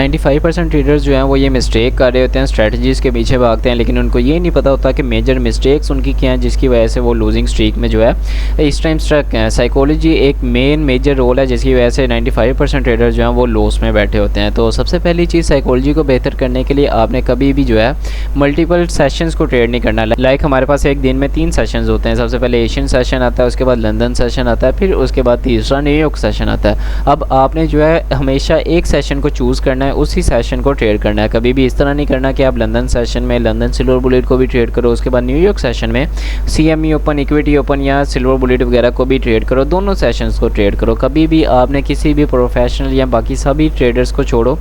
95% traders जो हैं वो ये मिस्टेक कर रहे होते हैं, स्ट्रेटजीज़ के पीछे भागते हैं, लेकिन उनको ये नहीं पता होता कि मेजर मिस्टेक्स उनकी क्या हैं जिसकी वजह से वो लूजिंग स्ट्रीक में जो है इस टाइम स्ट्रक हैं। साइकोलॉजी एक मेजर रोल है जिसकी वजह से 95% ट्रेडर्स जो हैं वो लॉस में बैठे होते हैं। तो सबसे पहली चीज़, साइकोलॉजी को बेहतर करने के लिए आपने कभी भी जो है मल्टीपल सेशंस को ट्रेड नहीं करना। लाइक हमारे पास एक दिन में 3 सेशंस होते हैं। सबसे पहले एशियन सेशन आता है, उसके बाद लंदन सेशन आता है, फिर उसके बाद तीसरा न्यूयॉर्क सेशन आता है। अब आपने जो है हमेशा एक सेशन को चूज़ करना है, उसी सेशन को ट्रेड करना है। कभी भी इस तरह नहीं करना कि आप लंदन सेशन में लंदन सिल्वर बुलेट को भी ट्रेड करो, उसके बाद न्यूयॉर्क सेशन में CME ओपन, इक्विटी ओपन या सिल्वर बुलेट वगैरह को भी ट्रेड करो। दोनों सेशंस को ट्रेड करो। कभी भी आपने किसी भी प्रोफेशनल या बाकी सभी ट्रेडर्स को छोड़ो,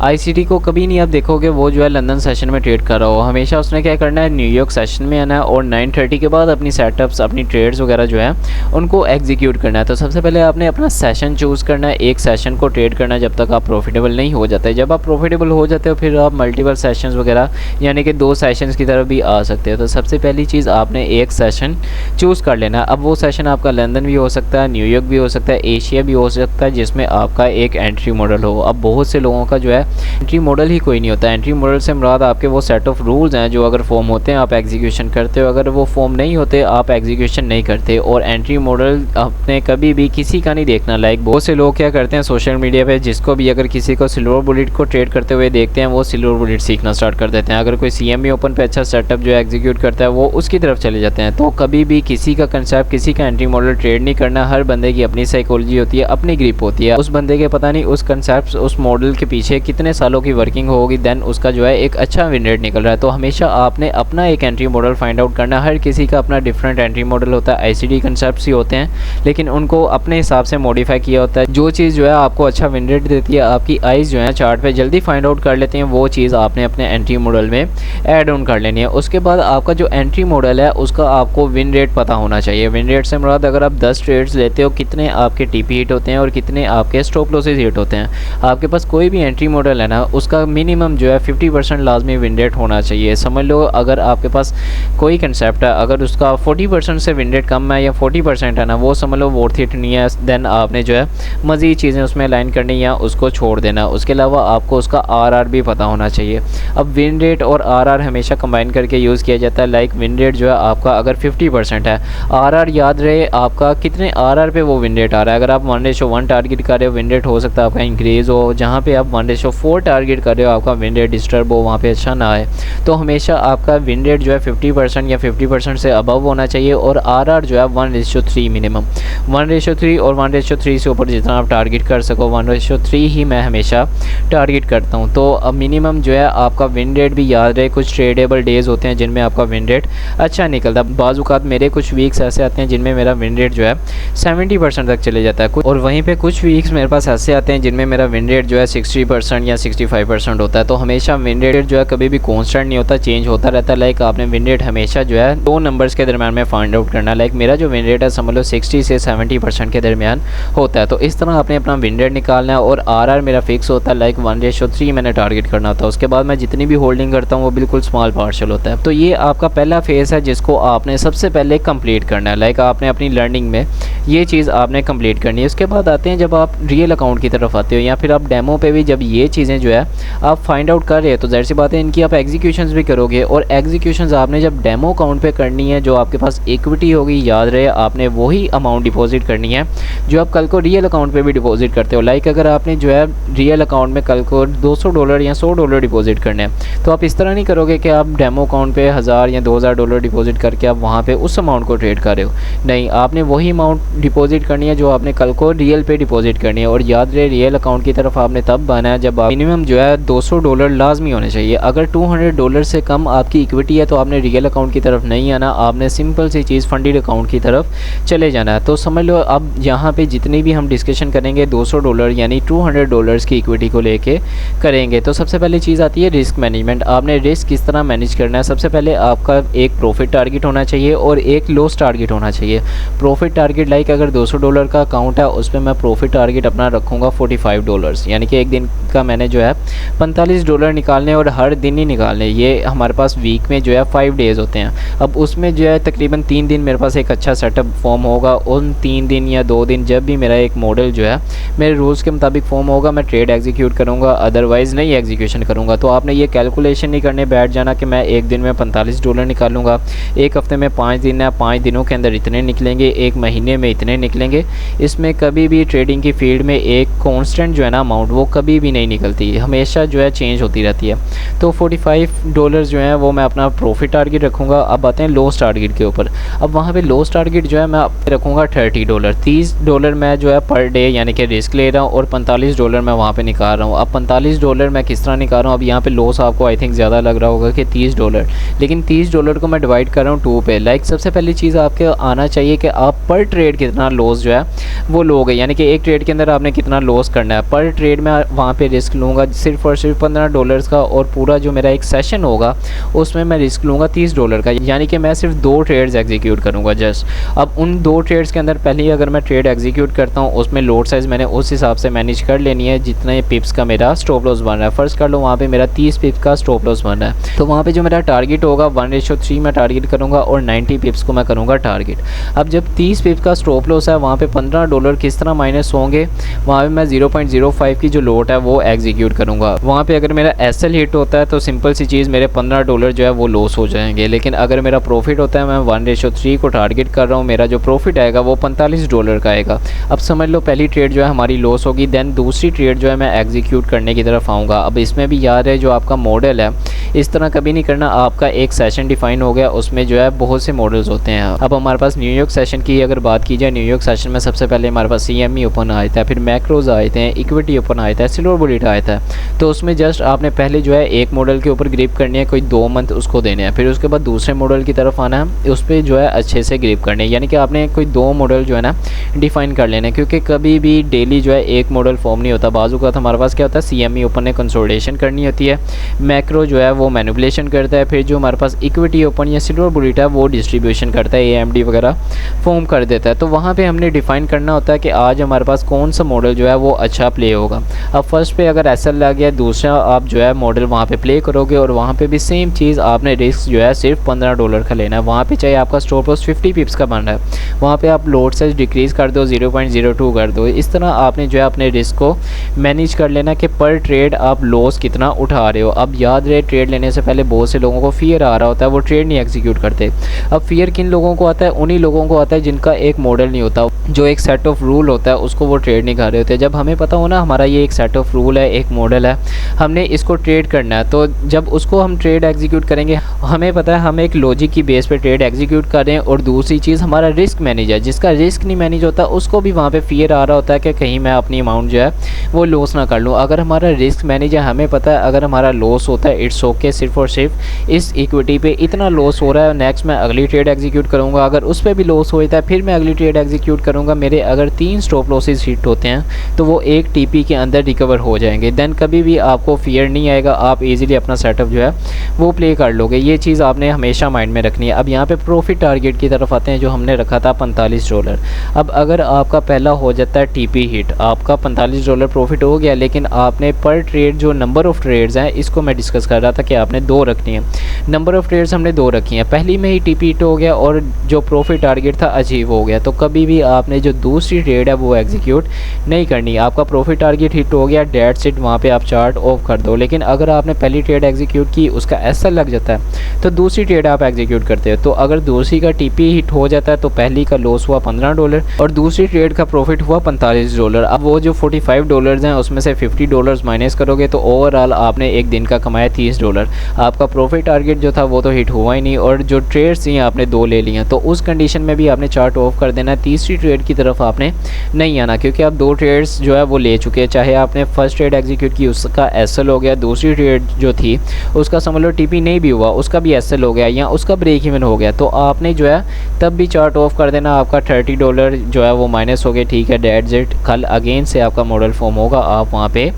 ICT को कभी नहीं आप देखोगे वो जो है लंदन सेशन में ट्रेड कर रहा हो। हमेशा उसने क्या करना है, न्यूयॉर्क सेशन में आना है और 9:30 के बाद अपनी सेटअप्स, अपनी ट्रेड्स वगैरह जो है उनको एग्जीक्यूट करना है। तो सबसे पहले आपने अपना सेशन चूज़ करना है, एक सेशन को ट्रेड करना है जब तक आप प्रॉफिटेबल नहीं हो जाते। जब आप प्रॉफिटेबल हो जाते हो फिर आप मल्टीपल सेशंस वगैरह यानी कि 2 सेशंस की तरफ भी आ सकते हो। तो सबसे पहली चीज़ आपने एक सेशन चूज़ कर लेना। अब वो सेशन आपका लंदन भी हो सकता है, न्यूयॉर्क भी हो सकता है, एशिया भी हो सकता है, जिसमें आपका एक एंट्री मॉडल हो। अब बहुत से लोगों का जो है एंट्री मॉडल ही कोई नहीं होता। एंट्री मॉडल से मुराद आपके वो सेट ऑफ रूल्स हैं जो अगर फॉर्म होते हैं आप एग्जीक्यूशन करते हो, अगर वो फॉर्म नहीं होते आप एग्जीक्यूशन नहीं करते। और एंट्री मॉडल आपने कभी भी किसी का नहीं देखना। लाइक बहुत से लोग क्या करते हैं सोशल मीडिया पे, जिसको भी अगर किसी को सिल्वर बुलेट को ट्रेड करते हुए देखते हैं वो सिल्वर बुलेट सीखना स्टार्ट कर देते हैं। अगर कोई CME ओपन पे अच्छा सेटअप जो है एग्जीक्यूट करता है वो उसकी तरफ चले जाते हैं। तो कभी भी किसी का कंसेप्ट, किसी का एंट्री मॉडल ट्रेड नहीं करना। हर बंदे की अपनी साइकोलॉजी होती है, अपनी ग्रिप होती है। उस बंदे के पता नहीं उस कंसेप्ट, उस मॉडल के पीछे कितने सालों की वर्किंग होगी, देन उसका जो है एक अच्छा विन रेट निकल रहा है। तो हमेशा आपने अपना एक एंट्री मॉडल फाइंड आउट करना। हर किसी का अपना डिफरेंट एंट्री मॉडल होता है। ICT कंसेप्ट्स ही होते हैं लेकिन उनको अपने हिसाब से मॉडिफाई किया होता है। जो चीज़ जो है आपको अच्छा विन रेट देती है, आपकी आइज़ जो है चार्ट पे जल्दी फाइंड आउट कर लेते हैं, वो चीज़ आपने अपने एंट्री मॉडल में ऐड ऑन कर लेनी है। उसके बाद आपका जो एंट्री मॉडल है उसका आपको विन रेट पता होना चाहिए। विन रेट से मुराद अगर आप 10 ट्रेड्स लेते हो, कितने आपके TP हिट होते हैं और कितने आपके स्टॉप लॉसेस हिट होते हैं। आपके पास कोई भी एंट्री मॉडल है ना, उसका मिनिमम जो है 50% लाजमी विन रेट होना चाहिए। समझ लो अगर आपके पास कोई कंसेप्ट है, अगर उसका 40% से विन रेट कम है या 40% है ना, वो समझ लो वर्थ इट नहीं है। देन आपने जो है मज़ीद चीज़ें उसमें अलाइन करनी या उसको छोड़ देना। उसके अलावा आपको उसका RR भी पता होना चाहिए। अब विन रेट और RR हमेशा कंबाइन करके यूज़ किया जाता है। लाइक विन रेट जो है आपका अगर 50% है, RR याद रहे आपका कितने RR पे वो विन रेट आ रहा है। अगर आप 1:1 टारगेट कर रहे हो, विन रेट हो सकता है आपका इंक्रीज़ हो। जहाँ पे आप 1:4 टारगेट कर रहे हो, आपका विन रेट डिस्टर्ब हो, वहाँ पे अच्छा ना आए। तो हमेशा आपका विन रेट जो है 50% या 50% से अबव होना चाहिए और RR जो है 1:3 मिनिमम। 1:3 और 1:3 से ऊपर जितना आप टारगेट कर सको, 1:3 ही मैं हमेशा टारगेट करता हूँ। तो अब मिनिमम जो है आपका विन रेट भी याद रहे। कुछ ट्रेडेबल डेज़ होते हैं जिनमें आपका विन रेट अच्छा निकलता है। बाज़ औक़ात मेरे कुछ वीक्स ऐसे आते हैं जिनमें मेरा विन रेट जो है 70% तक चले जाता है। और वहीं पे कुछ वीक्स मेरे पास ऐसे आते हैं जिनमें मेरा विन रेट जो है 60% या 65% होता है। तो हमेशा विन रेट जो है कभी भी कॉन्स्टेंट नहीं होता, चेंज होता रहता है। लाइक आपने विन रेट हमेशा जो है 2 नंबर्स के दरमियान में फाइंड आउट करना। लाइक मेरा जो विन रेट है समझ लो 60 से 70% के दरमियान होता है। तो इस तरह आपने अपना विन रेट निकालना है और RR मेरा फिक्स होता है। लाइक 1:3 मैंने टारगेट करना होता है। उसके बाद मैं जितनी भी होल्डिंग करता हूँ वो बिल्कुल स्मॉल पार्शल होता है। तो ये आपका पहला फेज़ है जिसको आपने सबसे पहले कंप्लीट करना है। लाइक आपने अपनी लर्निंग में ये चीज़ आपने कंप्लीट करनी है। उसके बाद आते हैं जब आप रियल अकाउंट की तरफ आते हो या फिर आप डेमो पे भी जब ये चीज़ें जो है आप फाइंड आउट कर रहे हो तो ज़ाहिर सी बात है इनकी आप एग्जीक्यूशंस भी करोगे। और एग्जीक्यूशंस आपने जब डेमो अकाउंट पे करनी है, जो आपके पास इक्विटी होगी, याद रहे आपने वही अमाउंट डिपॉजिट करनी है जो आप कल को रियल अकाउंट पे भी डिपॉजिट करते हो। लाइक अगर आपने जो है रियल अकाउंट में कल को $200 या $100 डिपॉजिट करने हैं तो आप इस तरह नहीं करोगे कि आप डेमो अकाउंट पे 1000 या $2000 डिपॉजिट करके आप वहाँ पे उस अमाउंट को ट्रेड कर रहे हो। नहीं, आपने वही अमाउंट डिपॉजिट करनी है जो आपने कल को रियल पे डिपॉजिट करनी है। और याद रहे रियल अकाउंट की तरफ आपने तब बना है जब मिनिमम जो है $200 लाजमी होने चाहिए। अगर $200 से कम आपकी इक्विटी है तो आपने रियल अकाउंट की तरफ नहीं आना, आपने सिंपल सी चीज़ फंडेड अकाउंट की तरफ चले जाना है। तो समझ लो अब यहाँ पे जितनी भी हम डिस्कशन करेंगे $200 यानी $200 की इक्विटी को लेके करेंगे। तो सबसे पहली चीज़ आती है रिस्क मैनेजमेंट। आपने रिस्क किस तरह मैनेज करना है। सबसे पहले आपका एक प्रॉफिट टारगेट होना चाहिए और एक लॉस टारगेट होना चाहिए। प्रॉफिट टारगेट लाइक अगर $200 का अकाउंट है उस पर मैं प्रॉफिट टारगेट अपना रखूँगा $45 यानी कि एक दिन का मैंने जो है $45 निकालने और हर दिन ही निकालने। ये हमारे पास वीक में जो है 5 डेज़ होते हैं। अब उसमें जो है तकरीबन 3 दिन मेरे पास एक अच्छा सेटअप फॉर्म होगा। उन 3 दिन या 2 दिन जब भी मेरा एक मॉडल जो है मेरे रूल्स के मुताबिक फॉर्म होगा, मैं ट्रेड एग्जीक्यूट करूँगा, अदरवाइज़ नहीं एग्जीक्यूशन करूँगा। तो आपने ये कैलकुलेशन नहीं करने बैठ जाना कि मैं एक दिन में $45 निकालूंगा, एक हफ्ते में 5 दिन है, 5 दिनों के अंदर इतने निकलेंगे, एक महीने में इतने निकलेंगे। इसमें कभी भी ट्रेडिंग की फील्ड में एक कांस्टेंट जो है ना अमाउंट वो कभी भी नहीं निकलती, हमेशा जो है चेंज होती रहती है। तो $45 जो है वो मैं अपना प्रॉफिट टारगेट रखूँगा। अब आते हैं लॉस टारगेट के ऊपर। अब वहाँ पे लॉस टारगेट जो है मैं रखूँगा $30। $30 मैं जो है पर डे यानी कि रिस्क ले रहा हूँ और $45 मैं वहाँ पे निकाल रहा हूँ। अब $45 मैं किस तरह निकाल रहा हूँ, अब यहाँ पे लॉस आपको आई थिंक ज़्यादा लग रहा होगा कि $30, लेकिन $30 को मैं डिवाइड कर रहा हूँ 2 पे। लाइक सबसे पहली चीज़ आपके आना चाहिए कि आप पर ट्रेड कितना लॉस जो है वो लोगे, यानी कि एक ट्रेड के अंदर आपने कितना लॉस करना है। पर ट्रेड में वहाँ पे रिस्क लूँगा सिर्फ और सिर्फ $15 का, और पूरा जो मेरा एक सेशन होगा उसमें मैं रिस्क लूँगा $30 का, यानी कि मैं सिर्फ 2 ट्रेड्स एग्जीक्यूट करूँगा जस्ट। अब उन 2 ट्रेड्स के अंदर पहले ही अगर मैं ट्रेड एग्जीक्यूट करता हूँ उसमें लोड साइज़ मैंने उस हिसाब से मैनेज कर लेनी है जितने पिप्स का मेरा स्टॉप लॉस बन रहा है। फर्स्ट कर लो वहाँ पे मेरा 30 पिप्स का स्टॉप लॉस बन रहा है, तो वहाँ पे जो मेरा टारगेट होगा 1:3 मैं टारगेट करूँगा और 90 पिप्स को मैं करूँगा टारगेट। अब जब 30 पिप्स का स्टॉप लॉस है वहाँ पे $15 किस तरह माइनस होंगे, वहाँ पे मैं 0.05 की जो लोड है वो एग्जीक्यूट करूँगा। वहाँ पे अगर मेरा एसएल हिट होता है तो सिंपल सी चीज़ मेरे $15 जो है वो लॉस हो जाएंगे, लेकिन अगर मेरा प्रॉफिट होता है मैं 1:3 को टारगेट कर रहा हूँ, मेरा जो प्रॉफिट आएगा वो $45 का आएगा। अब समझ लो पहली ट्रेड जो है हमारी लॉस होगी, देन दूसरी ट्रेड जो है मैं एग्जीक्यूट करने की तरफ आऊँगा। अब इसमें भी याद है जो आपका मॉडल है इस तरह कभी नहीं करना, आपका एक सेशन डिफाइन हो गया, उसमें जो है बहुत से मॉडल्स होते हैं। अब हमारे पास न्यूयॉर्क सेशन की अगर बात की जाए, न्यूयॉर्क सेशन में सबसे पहले हमारे पास CME ओपन आया था, फिर मैक्रोज आए थे, इक्विटी ओपन आया था, सिल्वर बुलेट आया था। तो उसमें जस्ट आपने पहले जो है एक मॉडल के ऊपर ग्रिप करनी है, कोई 2 मंथ उसको देने हैं, फिर उसके बाद दूसरे मॉडल की तरफ आना है, उस पर जो है अच्छे से ग्रिप करने हैं, यानी कि आपने कोई 2 मॉडल जो है ना डिफाइन कर लेने, क्योंकि कभी भी डेली जो है एक मॉडल फॉर्म नहीं होता। बाजू का हमारे पास क्या होता है, CME ओपन ने कंसोलिडेशन करनी होती है, मैक्रो जो है वो मैनिपुलेशन करता है, फिर जो हमारे पास इक्विटी ओपन या सिल्वर बुलेट है वो डिस्ट्रीब्यूशन करता है, AMD वगैरह फॉर्म कर देता है। तो वहाँ पे हमने डिफाइन करना होता है कि आज हमारे पास कौन सा मॉडल जो है वो अच्छा प्ले होगा। अब फर्स्ट पे अगर SL लग गया, दूसरा आप जो है मॉडल वहाँ पे प्ले करोगे और वहाँ पे भी सेम चीज़ आपने रिस्क जो है सिर्फ $15 का लेना है। वहाँ पे चाहे आपका स्टॉप लॉस 50 पिप्स का बन रहा है, वहाँ पे आप लोड साइज डिक्रीज़ कर दो, 0.02 कर दो। इस तरह आपने जो है अपने रिस्क को मैनेज कर लेना कि पर ट्रेड आप लॉस कितना उठा रहे हो। अब याद रहे ट्रेड लेने से पहले बहुत से लोगों को फियर आ रहा होता है, वो ट्रेड नहीं एग्जीक्यूट करते। अब फियर किन लोगों को आता है, उन्हीं लोगों को आता है जिनका एक मॉडल नहीं होता, जो एक सेट ऑफ रूल होता है उसको वो ट्रेड नहीं कर रहे होते। जब हमें पता हो ना हमारा ये एक सेट ऑफ रूल है, एक मॉडल है, हमने इसको ट्रेड करना है, तो जब उसको हम ट्रेड एग्जीक्यूट करेंगे हमें पता है हम एक लॉजिक की बेस पे ट्रेड एग्जीक्यूट कर रहे हैं। और दूसरी चीज़ हमारा रिस्क मैनेज है, जिसका रिस्क नहीं मैनेज होता उसको भी वहाँ पे फियर आ रहा होता है कि कहीं मैं अपनी अमाउंट जो है वो लॉस ना कर लूँ। अगर हमारा रिस्क मैनेज है, हमें पता है अगर हमारा लॉस होता है इट्स ओके, सिर्फ और सिर्फ इस इक्विटी पे इतना लॉस हो रहा है, नेक्स्ट मैं अगली ट्रेड एग्जीक्यूट करूँगा, अगर उस पर भी लॉस होता है फिर मैं अगली ट्रेड एग्जीक्यूट करूँगा। मेरे अगर 3 स्टॉप लॉसेस हिट होते हैं तो वो एक TP के अंदर रिकवर हो जाएंगे, देन कभी भी आपको फियर नहीं आएगा, आप इजीली अपना सेटअप जो है वो प्ले कर लोगे। ये चीज़ आपने हमेशा माइंड में रखनी है। अब यहाँ पे प्रॉफिट टारगेट की तरफ आते हैं, जो हमने रखा था $45। अब अगर आपका पहला हो जाता है TP हिट, आपका $45 प्रॉफिट हो गया, लेकिन आपने पर ट्रेड जो नंबर ऑफ़ ट्रेड्स हैं, इसको मैं डिस्कस कर रहा था कि आपने 2 रखनी है। नंबर ऑफ़ ट्रेड्स हमने 2 रखी हैं, पहली में ही TP हिट हो गया और जो प्रॉफिट टारगेट था अचीव हो गया, तो कभी भी आपने जो दूसरी ट्रेड है वो एग्जीक्यूट नहीं करनी। आपका प्रॉफिट टारगेट हिट हो गया, डेट सिट वहाँ पे आप चार्ट ऑफ कर दो। लेकिन अगर आपने पहली ट्रेड एग्जीक्यूट की, उसका SL लग जाता है, तो दूसरी ट्रेड आप एग्जीक्यूट करते हो। तो अगर दूसरी का TP हिट हो जाता है तो पहली का लॉस हुआ $15 और दूसरी ट्रेड का प्रॉफिट हुआ $45। अब वो जो $45 हैं उसमें से $50 माइनस करोगे तो ओवरऑल आपने एक दिन का कमाया $30। आपका प्रॉफिट टारगेट जो था वो तो हिट हुआ ही नहीं, और जो ट्रेड्स थी आपने 2 ले ली हैं, तो उस कंडीशन में भी आपने चार्ट ऑफ कर देना है। तीसरी ट्रेड की तरफ आपने नहीं आना, क्योंकि आप 2 ट्रेड्स जो है वो ले चुके हैं। चाहे आपने फर्स्ट ट्रेड एग्जीक्यूट की, उसका SL हो गया, दूसरी ट्रेड जो थी उसका समझ लो TP नहीं भी हुआ, उसका भी SL हो गया या उसका ब्रेक इवन हो गया, तो आपने जो है तब भी चार्ट ऑफ कर देना। आपका $30 जो है वो माइनस हो गए, ठीक है, डेट्स इट। कल अगेन से आपका मॉडल फॉर्म होगा, आप वहाँ पे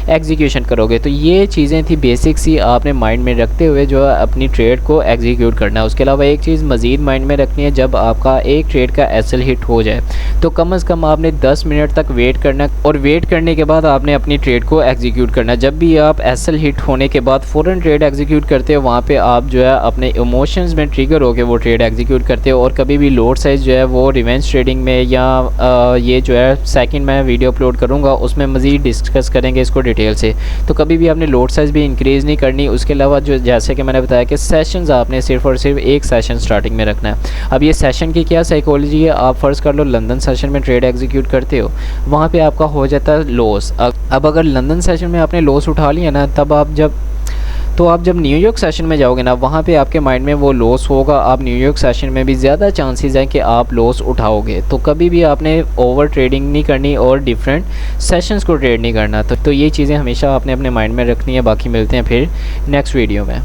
एग्जीक्यूशन करोगे। तो ये चीज़ें थी बेसिक्स ही आपने माइंड में रखते हुए जो है अपनी ट्रेड को एग्जीक्यूट करना है। उसके अलावा एक चीज़ मज़ीद माइंड में रखनी है, जब आपका एक ट्रेड का SL हिट हो जाए तो कम से कम आपने 10 मिनट तक वेट करना, और वेट करने के बाद आपने अपनी ट्रेड को एग्जीक्यूट करना। जब भी आप एसएल हिट होने के बाद फ़ौरन ट्रेड एग्जीक्यूट करते हो, वहाँ पे आप जो है अपने इमोशंस में ट्रिगर होकर वो ट्रेड एग्जीक्यूट करते हो। और कभी भी लोड साइज़ जो है वो रिवेंज ट्रेडिंग में या ये जो है सेकंड मैं वीडियो अपलोड करूँगा उसमें मज़ीद डिस्कस करेंगे इसको डिटेल से। तो कभी भी आपने लोड साइज़ भी इंक्रीज़ नहीं करनी। उसके अलावा जो जैसे कि मैंने बताया कि सेशंस आपने सिर्फ और सिर्फ एक सेशन स्टार्टिंग में रखना है। अब ये सेशन की क्या साइकोलॉजी है, आप फ़र्ज़ कर लो लंदन सेशन में ट्रेड एग्जीक्यूट करते हो, वहाँ पे आपका हो जाता है लॉस। अब अगर लंदन सेशन में आपने लॉस उठा लिया ना, तब आप जब न्यूयॉर्क सेशन में जाओगे ना, वहाँ पे आपके माइंड में वो लॉस होगा। आप न्यूयॉर्क सेशन में भी ज़्यादा चांसेस हैं कि आप लॉस उठाओगे। तो कभी भी आपने ओवर ट्रेडिंग नहीं करनी और डिफरेंट सेशंस को ट्रेड नहीं करना। तो ये चीज़ें हमेशा आपने अपने माइंड में रखनी है। बाकी मिलते हैं फिर नेक्स्ट वीडियो में।